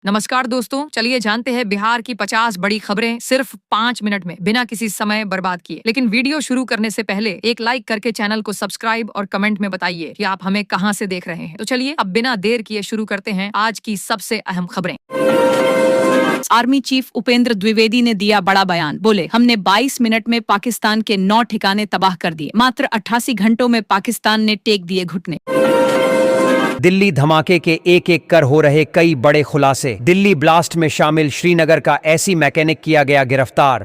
नमस्कार दोस्तों, चलिए जानते हैं बिहार की 50 बड़ी खबरें सिर्फ 5 मिनट में बिना किसी समय बर्बाद किए। लेकिन वीडियो शुरू करने से पहले एक लाइक करके चैनल को सब्सक्राइब और कमेंट में बताइए कि आप हमें कहां से देख रहे हैं। तो चलिए अब बिना देर किए शुरू करते हैं आज की सबसे अहम खबरें। आर्मी चीफ उपेंद्र द्विवेदी ने दिया बड़ा बयान। बोले, हमने 22 मिनट में पाकिस्तान के 9 ठिकाने तबाह कर दिए। मात्र 88 घंटों में पाकिस्तान ने टेक दिए घुटने। दिल्ली धमाके के एक एक कर हो रहे कई बड़े खुलासे। दिल्ली ब्लास्ट में शामिल श्रीनगर का एसी मैकेनिक किया गया गिरफ्तार।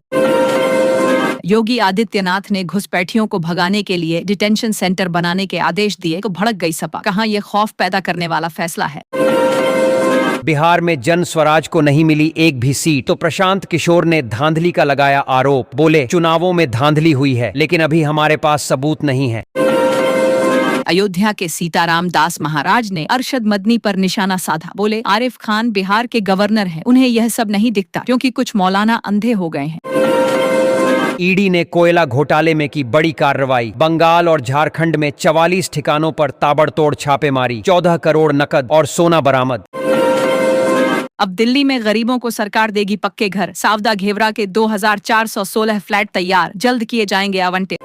योगी आदित्यनाथ ने घुसपैठियों को भगाने के लिए डिटेंशन सेंटर बनाने के आदेश दिए तो भड़क गई सपा। कहा यह खौफ पैदा करने वाला फैसला है। बिहार में जन स्वराज को नहीं मिली एक भी सीट तो प्रशांत किशोर ने धांधली का लगाया आरोप। बोले, चुनावों में धांधली हुई है लेकिन अभी हमारे पास सबूत नहीं है। अयोध्या के सीताराम दास महाराज ने अरशद मदनी पर निशाना साधा। बोले, आरिफ खान बिहार के गवर्नर हैं, उन्हें यह सब नहीं दिखता क्योंकि कुछ मौलाना अंधे हो गए हैं। ईडी ने कोयला घोटाले में की बड़ी कार्रवाई। बंगाल और झारखंड में 44 ठिकानों पर ताबड़तोड़ छापेमारी। 14 करोड़ नकद और सोना बरामद। अब दिल्ली में गरीबों को सरकार देगी पक्के घर। सावदा घेवरा के 2416 फ्लैट तैयार, जल्द किए जाएंगे आवंटित।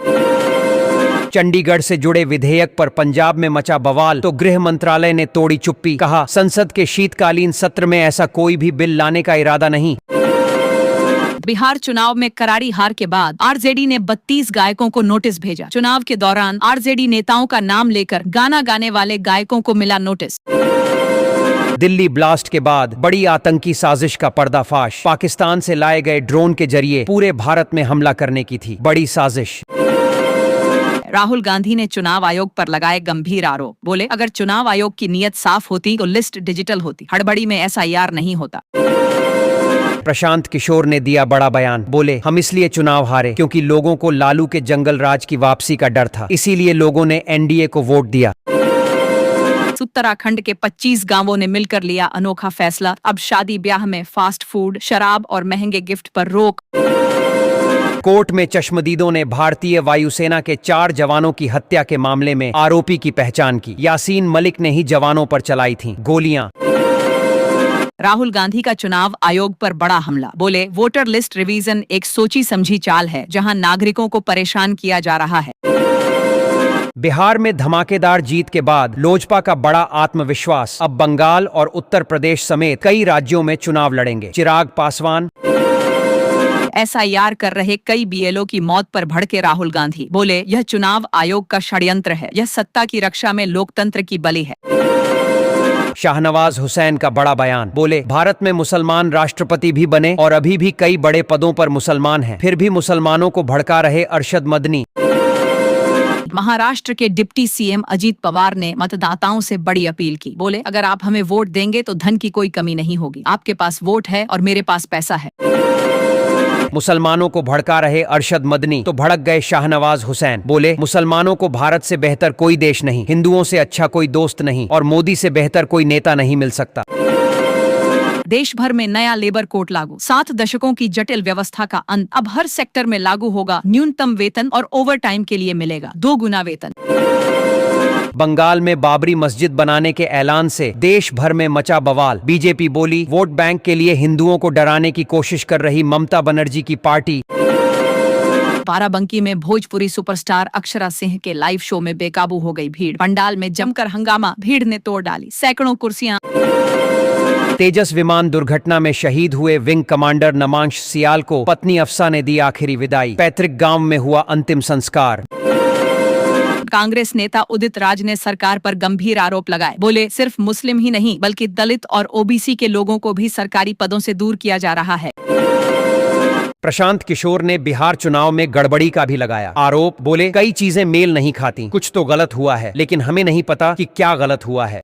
चंडीगढ़ से जुड़े विधेयक पर पंजाब में मचा बवाल तो गृह मंत्रालय ने तोड़ी चुप्पी। कहा, संसद के शीतकालीन सत्र में ऐसा कोई भी बिल लाने का इरादा नहीं। बिहार चुनाव में करारी हार के बाद आरजेडी ने 32 गायकों को नोटिस भेजा। चुनाव के दौरान आरजेडी नेताओं का नाम लेकर गाना गाने वाले गायकों को मिला नोटिस। दिल्ली ब्लास्ट के बाद बड़ी आतंकी साजिश का पर्दाफाश। पाकिस्तान से लाए गए ड्रोन के जरिए पूरे भारत में हमला करने की थी बड़ी साजिश। राहुल गांधी ने चुनाव आयोग पर लगाए गंभीर आरोप। बोले, अगर चुनाव आयोग की नीयत साफ होती तो लिस्ट डिजिटल होती। हड़बड़ी में एसआईआर नहीं होता। प्रशांत किशोर ने दिया बड़ा बयान। बोले, हम इसलिए चुनाव हारे क्योंकि लोगों को लालू के जंगल राज की वापसी का डर था, इसीलिए लोगों ने एनडीए को वोट दिया। उत्तराखंड के 25 गांवों ने मिलकर लिया अनोखा फैसला। अब शादी ब्याह में फास्ट फूड, शराब और महंगे गिफ्ट पर रोक। कोर्ट में चश्मदीदों ने भारतीय वायुसेना के 4 जवानों की हत्या के मामले में आरोपी की पहचान की। यासीन मलिक ने ही जवानों पर चलाई थीं गोलियां। राहुल गांधी का चुनाव आयोग पर बड़ा हमला। बोले, वोटर लिस्ट रिवीजन एक सोची समझी चाल है जहां नागरिकों को परेशान किया जा रहा है। बिहार में धमाकेदार जीत के बाद लोजपा का बड़ा आत्मविश्वास। अब बंगाल और उत्तर प्रदेश समेत कई राज्यों में चुनाव लड़ेंगे। चिराग पासवान। एसआईआर कर रहे कई बीएलओ की मौत पर भड़के राहुल गांधी। बोले, यह चुनाव आयोग का षड्यंत्र है, यह सत्ता की रक्षा में लोकतंत्र की बलि है। शाहनवाज हुसैन का बड़ा बयान। बोले, भारत में मुसलमान राष्ट्रपति भी बने और अभी भी कई बड़े पदों पर मुसलमान हैं, फिर भी मुसलमानों को भड़का रहे अरशद मदनी। महाराष्ट्र के डिप्टी सीएम अजीत पवार ने मतदाताओं से बड़ी अपील की। बोले, अगर आप हमें वोट देंगे तो धन की कोई कमी नहीं होगी। आपके पास वोट है और मेरे पास पैसा है। मुसलमानों को भड़का रहे अरशद मदनी तो भड़क गए शाहनवाज हुसैन। बोले, मुसलमानों को भारत से बेहतर कोई देश नहीं, हिंदुओं से अच्छा कोई दोस्त नहीं और मोदी से बेहतर कोई नेता नहीं मिल सकता। देश भर में नया लेबर कोड लागू। 7 दशकों की जटिल व्यवस्था का अंत। अब हर सेक्टर में लागू होगा न्यूनतम वेतन और ओवर टाइम के लिए मिलेगा 2 गुना वेतन। बंगाल में बाबरी मस्जिद बनाने के ऐलान से देश भर में मचा बवाल। बीजेपी बोली, वोट बैंक के लिए हिंदुओं को डराने की कोशिश कर रही ममता बनर्जी की पार्टी। बाराबंकी में भोजपुरी सुपरस्टार अक्षरा सिंह के लाइव शो में बेकाबू हो गई भीड़। पंडाल में जमकर हंगामा, भीड़ ने तोड़ डाली सैकड़ों कुर्सियां। तेजस विमान दुर्घटना में शहीद हुए विंग कमांडर नमांश सियाल को पत्नी अफसा ने दी आखिरी विदाई। पैतृक गांव में हुआ अंतिम संस्कार। कांग्रेस नेता उदित राज ने सरकार पर गंभीर आरोप लगाए। बोले, सिर्फ मुस्लिम ही नहीं बल्कि दलित और ओबीसी के लोगों को भी सरकारी पदों से दूर किया जा रहा है। प्रशांत किशोर ने बिहार चुनाव में गड़बड़ी का भी लगाया आरोप। बोले, कई चीजें मेल नहीं खाती, कुछ तो गलत हुआ है लेकिन हमें नहीं पता कि क्या गलत हुआ है।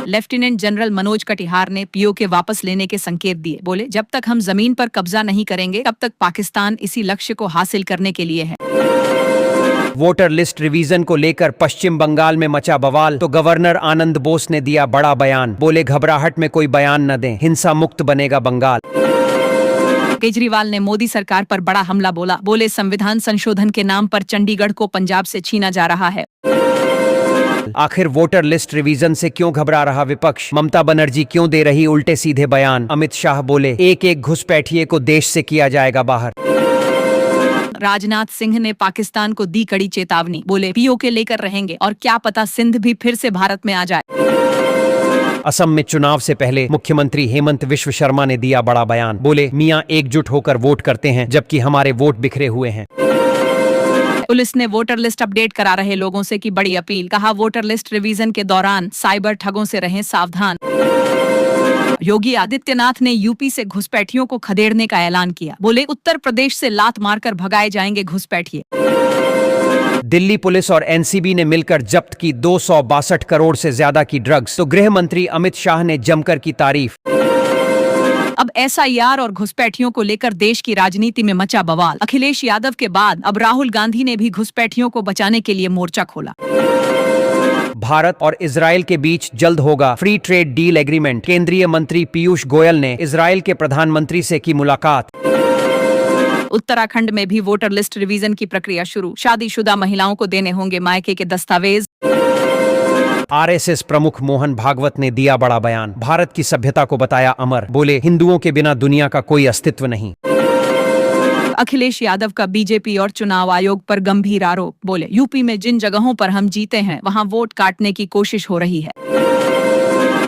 लेफ्टिनेंट जनरल मनोज कटिहार ने पीओ के वापस लेने के संकेत दिए। बोले, जब तक हम जमीन पर कब्जा नहीं करेंगे तब तक पाकिस्तान इसी लक्ष्य को हासिल करने के लिए है। वोटर लिस्ट रिवीजन को लेकर पश्चिम बंगाल में मचा बवाल तो गवर्नर आनंद बोस ने दिया बड़ा बयान। बोले, घबराहट में कोई बयान न दें, हिंसा मुक्त बनेगा बंगाल। केजरीवाल ने मोदी सरकार पर बड़ा हमला बोला। बोले, संविधान संशोधन के नाम पर चंडीगढ़ को पंजाब से छीना जा रहा है। सवाल, आखिर वोटर लिस्ट रिवीजन से क्यों घबरा रहा विपक्ष? ममता बनर्जी क्यों दे रही उल्टे सीधे बयान? अमित शाह बोले, एक एक घुसपैठिए को देश से किया जाएगा बाहर। राजनाथ सिंह ने पाकिस्तान को दी कड़ी चेतावनी, बोले पीओके लेकर रहेंगे और क्या पता सिंध भी फिर से भारत में आ जाए। असम में चुनाव से पहले मुख्यमंत्री हेमंत विश्व शर्मा ने दिया बड़ा बयान, बोले मियां एकजुट होकर वोट करते हैं जबकि हमारे वोट बिखरे हुए हैं। पुलिस ने वोटर लिस्ट अपडेट करा रहे लोगों से की बड़ी अपील, कहा वोटर लिस्ट रिवीजन के दौरान साइबर ठगों से रहें सावधान। योगी आदित्यनाथ ने यूपी से घुसपैठियों को खदेड़ने का ऐलान किया, बोले उत्तर प्रदेश से लात मारकर भगाए जाएंगे घुसपैठिए। दिल्ली पुलिस और एनसीबी ने मिलकर जब्त की 262 करोड़ से ज्यादा की ड्रग्स, तो गृह मंत्री अमित शाह ने जमकर की तारीफ। अब एसआईआर और घुसपैठियों को लेकर देश की राजनीति में मचा बवाल। अखिलेश यादव के बाद अब राहुल गांधी ने भी घुसपैठियों को बचाने के लिए मोर्चा खोला। भारत और इजराइल के बीच जल्द होगा फ्री ट्रेड डील एग्रीमेंट, केंद्रीय मंत्री पीयूष गोयल ने इजराइल के प्रधानमंत्री से की मुलाकात। उत्तराखंड में भी वोटर लिस्ट रिवीजन की प्रक्रिया शुरू, शादीशुदा महिलाओं को देने होंगे मायके के दस्तावेज। आरएसएस प्रमुख मोहन भागवत ने दिया बड़ा बयान, भारत की सभ्यता को बताया अमर, बोले हिंदुओं के बिना दुनिया का कोई अस्तित्व नहीं। अखिलेश यादव का बीजेपी और चुनाव आयोग पर गंभीर आरोप, बोले यूपी में जिन जगहों पर हम जीते हैं वहां वोट काटने की कोशिश हो रही है।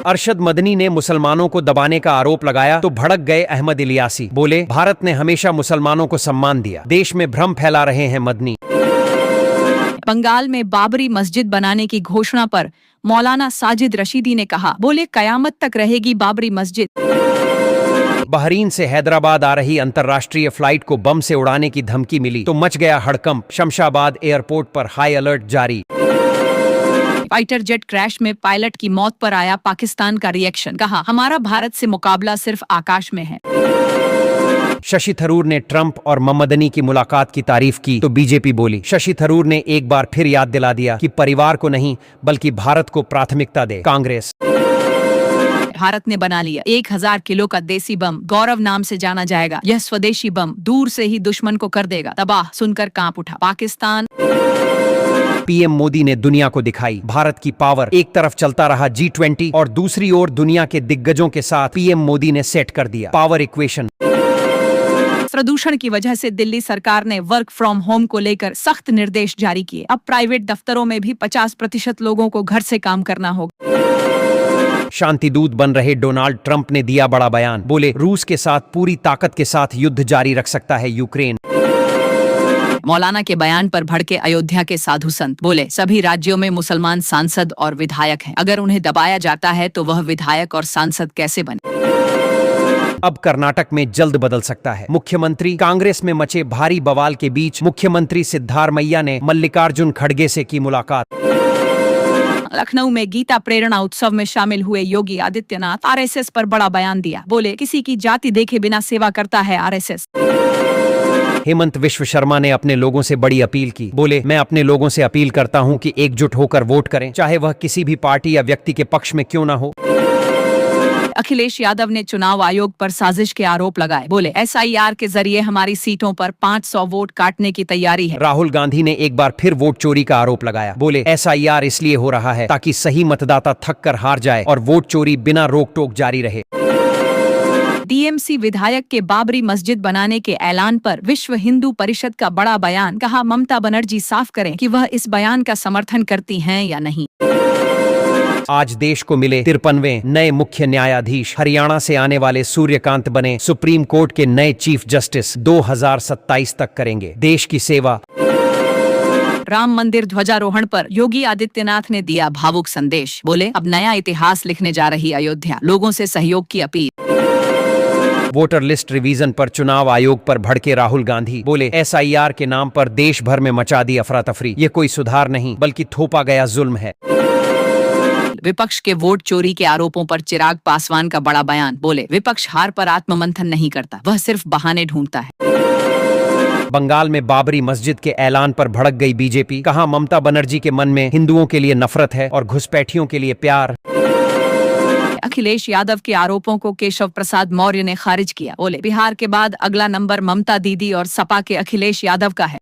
अरशद मदनी ने मुसलमानों को दबाने का आरोप लगाया तो भड़क गए अहमद इलियासी, बोले भारत ने हमेशा मुसलमानों को सम्मान दिया, देश में भ्रम फैला रहे हैं मदनी। बंगाल में बाबरी मस्जिद बनाने की घोषणा पर मौलाना साजिद रशीदी ने कहा, बोले कयामत तक रहेगी बाबरी मस्जिद। बहरीन से हैदराबाद आ रही अंतर्राष्ट्रीय फ्लाइट को बम से उड़ाने की धमकी मिली तो मच गया हड़कंप, शमशाबाद एयरपोर्ट पर हाई अलर्ट जारी। फाइटर जेट क्रैश में पायलट की मौत पर आया पाकिस्तान का रिएक्शन, कहा हमारा भारत से मुकाबला सिर्फ आकाश में है। शशि थरूर ने ट्रंप और ममदनी की मुलाकात की तारीफ की तो बीजेपी बोली, शशि थरूर ने एक बार फिर याद दिला दिया कि परिवार को नहीं बल्कि भारत को प्राथमिकता दे कांग्रेस। भारत ने बना लिया 1000 किलो का देसी बम, गौरव नाम से जाना जाएगा। यह स्वदेशी बम दूर से ही दुश्मन को कर देगा तबाह, सुनकर कांप उठा पाकिस्तान। पीएम मोदी ने दुनिया को दिखाई भारत की पावर, एक तरफ चलता रहा G20 और दूसरी ओर दुनिया के दिग्गजों के साथ पीएम मोदी ने सेट कर दिया पावर इक्वेशन। प्रदूषण की वजह से दिल्ली सरकार ने वर्क फ्रॉम होम को लेकर सख्त निर्देश जारी किए। अब प्राइवेट दफ्तरों में भी 50% लोगों को घर से काम करना होगा। शांति दूत बन रहे डोनाल्ड ट्रंप ने दिया बड़ा बयान, बोले रूस के साथ पूरी ताकत के साथ युद्ध जारी रख सकता है यूक्रेन। मौलाना के बयान पर भड़के अयोध्या के साधु संत, बोले सभी राज्यों में मुसलमान सांसद और विधायक हैं, अगर उन्हें दबाया जाता है तो वह विधायक और सांसद कैसे बने। अब कर्नाटक में जल्द बदल सकता है मुख्यमंत्री, कांग्रेस में मचे भारी बवाल के बीच मुख्यमंत्री सिद्धारमैया ने मल्लिकार्जुन खड़गे से की मुलाकात। लखनऊ में गीता प्रेरणा उत्सव में शामिल हुए योगी आदित्यनाथ, आरएसएस पर बड़ा बयान दिया, बोले किसी की जाति देखे बिना सेवा करता है आरएसएस। हेमंत विश्व शर्मा ने अपने लोगों से बड़ी अपील की, बोले मैं अपने लोगों से अपील करता हूं कि एकजुट होकर वोट करें, चाहे वह किसी भी पार्टी या व्यक्ति के पक्ष में क्यों ना हो। अखिलेश यादव ने चुनाव आयोग पर साजिश के आरोप लगाए, बोले एसआईआर के जरिए हमारी सीटों पर 500 वोट काटने की तैयारी है। राहुल गांधी ने एक बार फिर वोट चोरी का आरोप लगाया, बोले एसआईआर इसलिए हो रहा है ताकि सही मतदाता थक कर हार जाए और वोट चोरी बिना रोक टोक जारी रहे। टीएमसी विधायक के बाबरी मस्जिद बनाने के ऐलान पर विश्व हिंदू परिषद का बड़ा बयान, कहा ममता बनर्जी साफ करें कि वह इस बयान का समर्थन करती हैं या नहीं। आज देश को मिले 53वें नए मुख्य न्यायाधीश, हरियाणा से आने वाले सूर्यकांत बने सुप्रीम कोर्ट के नए चीफ जस्टिस, 2027 तक करेंगे देश की सेवा। राम मंदिर ध्वजारोहण पर योगी आदित्यनाथ ने दिया भावुक संदेश, बोले अब नया इतिहास लिखने जा रही अयोध्या, लोगों से सहयोग की अपील। वोटर लिस्ट रिवीजन पर चुनाव आयोग पर भड़के राहुल गांधी, बोले एसआईआर के नाम पर देश भर में मचा दी अफरा तफरी, ये कोई सुधार नहीं बल्कि थोपा गया जुल्म है। विपक्ष के वोट चोरी के आरोपों पर चिराग पासवान का बड़ा बयान, बोले विपक्ष हार पर आत्ममंथन नहीं करता, वह सिर्फ बहाने ढूंढता है। बंगाल में बाबरी मस्जिद के ऐलान पर भड़क गई बीजेपी, कहा ममता बनर्जी के मन में हिंदुओं के लिए नफरत है और घुसपैठियों के लिए प्यार। अखिलेश यादव के आरोपों को केशव प्रसाद मौर्य ने खारिज किया, बोले बिहार के बाद अगला नंबर ममता दीदी और सपा के अखिलेश यादव का है।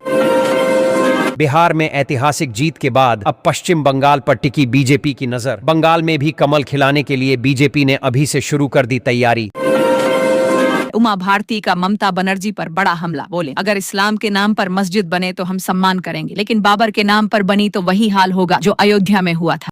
बिहार में ऐतिहासिक जीत के बाद अब पश्चिम बंगाल पर टिकी बीजेपी की नजर। बंगाल में भी कमल खिलाने के लिए बीजेपी ने अभी से शुरू कर दी तैयारी। उमा भारती का ममता बनर्जी पर बड़ा हमला। बोले अगर इस्लाम के नाम पर मस्जिद बने तो हम सम्मान करेंगे, लेकिन बाबर के नाम पर बनी तो वही हाल होगा जो अयोध्या में हुआ था।